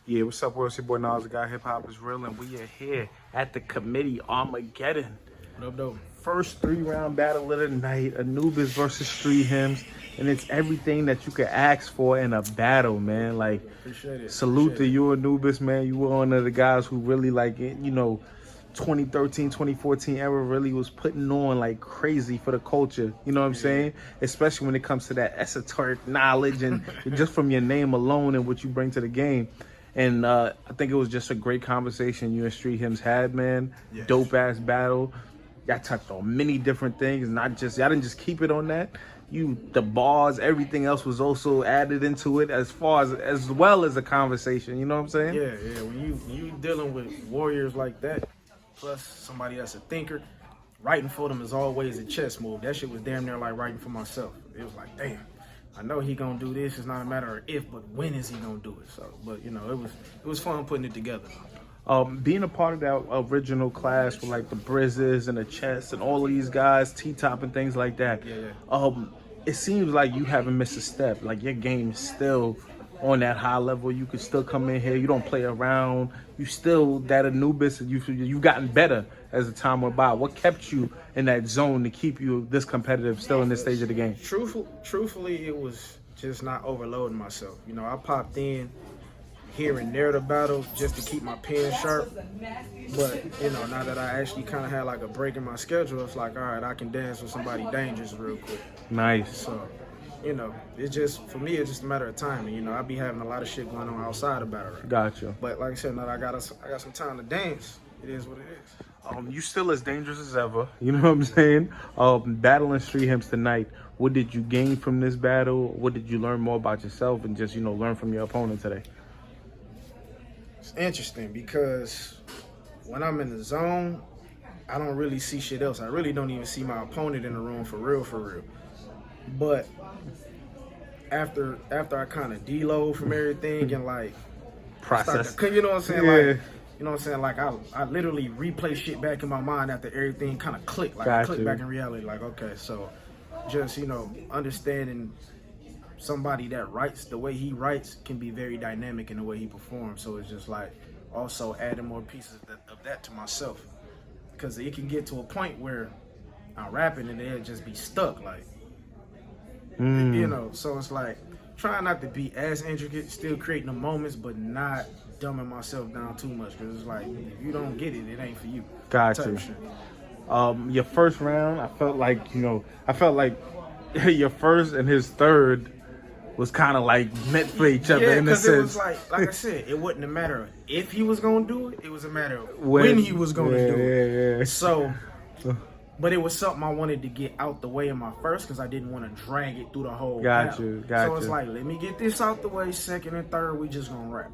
Yeah, what's up, world? It's your boy Nas, the guy Hip Hop is Real, and we are here at the committee Armageddon. What up, though? First 3-round battle of the night, Anubis versus Street Hymns, and it's everything that you could ask for in a battle, man. Like, Appreciate it. salute to you, Anubis, man. You were one of the guys who really, 2013, 2014 era really was putting on like crazy for the culture. You know what I'm saying? Especially when it comes to that esoteric knowledge and just from your name alone and what you bring to the game. And I think it was just a great conversation you and Street Hymns had, man. Yes. Dope ass battle. Y'all touched on many different things, not just y'all didn't just keep it on that. The bars, everything else was also added into it as well as a conversation. You know what I'm saying? Yeah. When you dealing with warriors like that, plus somebody that's a thinker, writing for them is always a chess move. That shit was damn near like writing for myself. It was like, damn, I know he gonna do this. It's not a matter of if, but when is he gonna do it? So, but it was fun putting it together. Being a part of that original class with like the Brizzes and the Chess and all of these guys, T-Top and things like that. Yeah. It seems like you haven't missed a step. Like your game is still on that high level. You can still come in here. You don't play around. You still that Anubis. You've gotten better as the time went by. What kept you in that zone to keep you this competitive still in this stage of the game? Truthfully, it was just not overloading myself. You know, I popped in here and there the battle just to keep my pen sharp. But, now that I actually kind of had like a break in my schedule, it's like, all right, I can dance with somebody dangerous real quick. Nice. So, it's just, for me, it's just a matter of timing. I be having a lot of shit going on outside of battle rap. Gotcha. But like I said, now that I got some time to dance, it is what it is. You still as dangerous as ever. You know what I'm saying? Battling Street Hymns tonight. What did you gain from this battle? What did you learn more about yourself and just, learn from your opponent today? It's interesting because when I'm in the zone, I don't really see shit else. I really don't even see my opponent in the room for real. But after I kind of deload from everything and like process, you know what I'm saying? Yeah. Like, you know what I'm saying? Like I literally replay shit back in my mind after everything kind of clicked. Like I clicked back in reality. Like, okay, so just understanding somebody that writes the way he writes can be very dynamic in the way he performs. So it's just like also adding more pieces of that to myself, because it can get to a point where I'm rapping and it'll just be stuck. Like, so it's like trying not to be as intricate, still creating the moments, but not dumbing myself down too much. Because it's like, if you don't get it, it ain't for you. Gotcha. Your first round, I felt like your first and his third was kind of like meant for each other in a sense. It was like I said, it wasn't a matter of if he was gonna do it; it was a matter of when he was gonna do it. Yeah. So, but it was something I wanted to get out the way in my first because I didn't want to drag it through the whole. Got battle. you. So it's like, let me get this out the way. Second and third, we just gonna rap.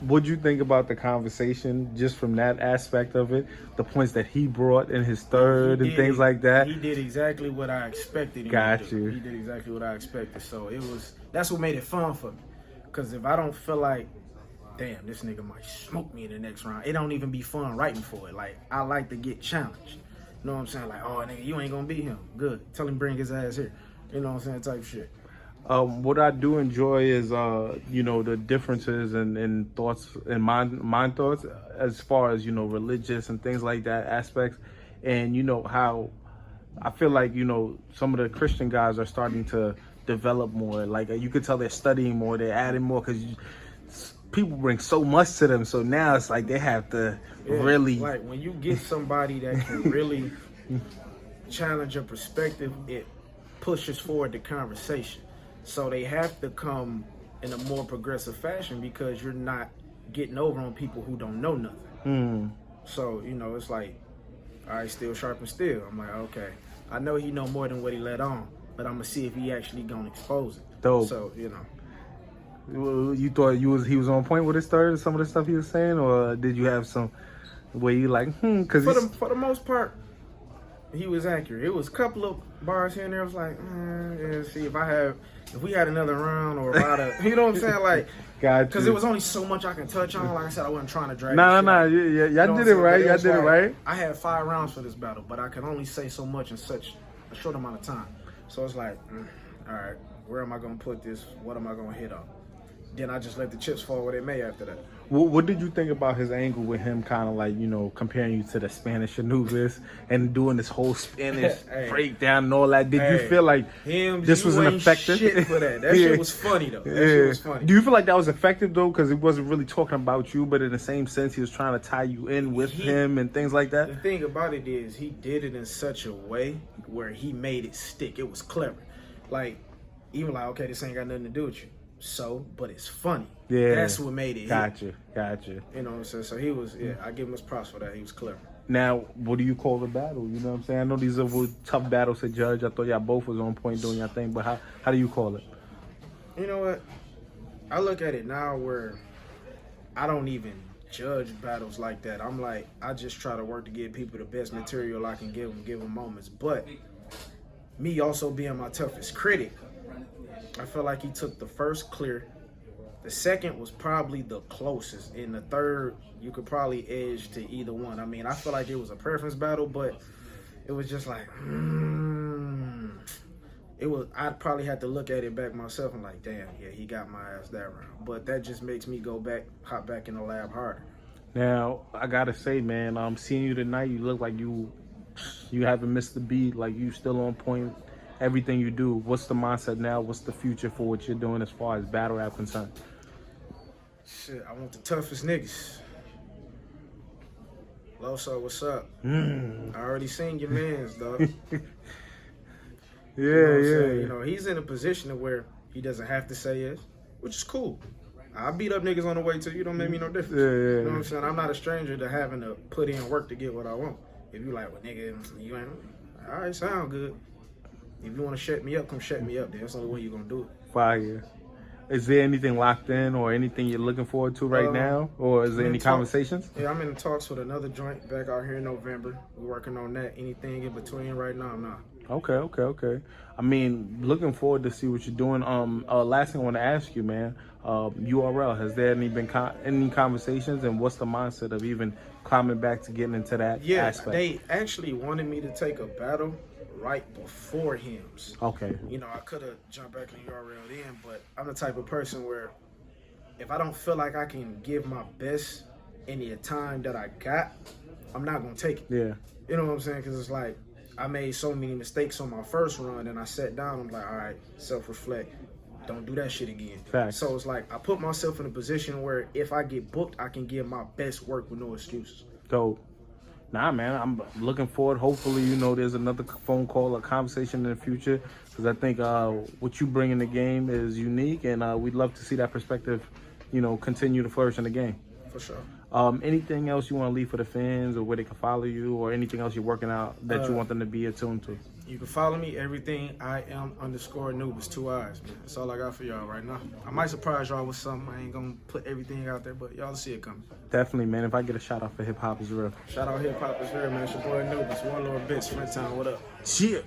What'd you think about the conversation just from that aspect of it? The points that he brought in his third and things like that? He did exactly what I expected him to do. He did exactly what I expected. So that's what made it fun for me. Because if I don't feel like, damn, this nigga might smoke me in the next round, it don't even be fun writing for it. Like, I like to get challenged. You know what I'm saying? Like, oh, nigga, you ain't gonna beat him. Good. Tell him bring his ass here. You know what I'm saying? Type shit. What I do enjoy is, the differences and thoughts and mind thoughts as far as, religious and things like that aspects. And, how I feel like, some of the Christian guys are starting to develop more. Like, you could tell they're studying more, they're adding more because people bring so much to them. So now it's like they have to really. Like, when you get somebody that can really challenge your perspective, it pushes forward the conversation. So they have to come in a more progressive fashion because you're not getting over on people who don't know nothing. So, it's like, all right, still sharp and still. I'm like, okay, I know he know more than what he let on, but I'm going to see if he actually going to expose it. Dope. So, You thought he was on point with his third, some of the stuff he was saying, or did you have some where you like, because for the most part, he was accurate. It was a couple of bars here and there. I was like, see if we had another round or about you know what I'm saying? Like, because it was only so much I can touch on. Like I said, I wasn't trying to drag. No. Y'all did it right. Y'all did it right. I had 5 rounds for this battle, but I could only say so much in such a short amount of time. So it's like, all right, where am I gonna put this? What am I gonna hit on? then I just let the chips fall where they may after that. What did you think about his angle with him kind of like, comparing you to the Spanish Anubis and doing this whole Spanish Hey. breakdown and all that? Did you feel like this was ain't effective? Shit for that. That shit was funny though. That shit was funny. Do you feel like that was effective though? Because it wasn't really talking about you, but in the same sense, he was trying to tie you in with him and things like that? The thing about it is he did it in such a way where he made it stick. It was clever. Like, even like, okay, this ain't got nothing to do with you. So, but it's funny. Yeah. That's what made it hit. Gotcha. You know what I'm saying? So he was, I give him his props for that. He was clever. Now, what do you call the battle? You know what I'm saying? I know these are tough battles to judge. I thought y'all both was on point doing your thing, but how do you call it? You know what? I look at it now where I don't even judge battles like that. I'm like, I just try to work to give people the best material I can give them moments. But me also being my toughest critic, I feel like he took the first clear. The second was probably the closest. In the third, you could probably edge to either one. I mean, I feel like it was a preference battle, but it was just like, I'd probably have to look at it back myself and like, damn, yeah, he got my ass that round. But that just makes me hop back in the lab harder. Now, I gotta say, man, seeing you tonight, you look like you haven't missed a beat. Like you still on point. Everything you do. What's the mindset now? What's the future for what you're doing as far as battle rap concerned? Shit, I want the toughest niggas. Loso, what's up? I already seen your mans, dog. You know, he's in a position where he doesn't have to say yes, which is cool. I beat up niggas on the way to you. Don't make me no difference. You know what I'm saying? I'm not a stranger to having to put in work to get what I want. If you like, well, nigga, you ain't. All right, sound good. If you want to shut me up, come shut me up. Then that's the only way you're gonna do it. Fire. Is there anything locked in or anything you're looking forward to right now? Or is there any conversations? Yeah, I'm in talks with another joint back out here in November. We're working on that. Anything in between right now, nah. Okay. I mean, looking forward to see what you're doing. Last thing I want to ask you, man. URL, has there been any conversations, and what's the mindset of even climbing back to getting into that aspect? They actually wanted me to take a battle right before hymns. Okay. You know, I could have jumped back in URL then, but I'm the type of person where if I don't feel like I can give my best in the time that I got, I'm not going to take it. Yeah. You know what I'm saying? Because it's like I made so many mistakes on my first run, and I sat down, I'm like, all right, self-reflect. Don't do that shit again. Facts. So it's like I put myself in a position where if I get booked, I can give my best work with no excuses. Dope. Nah, man, I'm looking forward. Hopefully, there's another phone call or conversation in the future, because I think what you bring in the game is unique, and we'd love to see that perspective, continue to flourish in the game. For sure. Anything else you want to leave for the fans, or where they can follow you, or anything else you're working out that you want them to be attuned to? You can follow me, everything _Anubis, 2 eyes, man. That's all I got for y'all right now. I might surprise y'all with something. I ain't gonna put everything out there, but y'all see it coming. Definitely, man. If I get a shout out for Hip Hop is Real. Shout out Hip Hop is Real, man. It's your boy Anubis, one little bitch, Flint Town, what up? Cheer.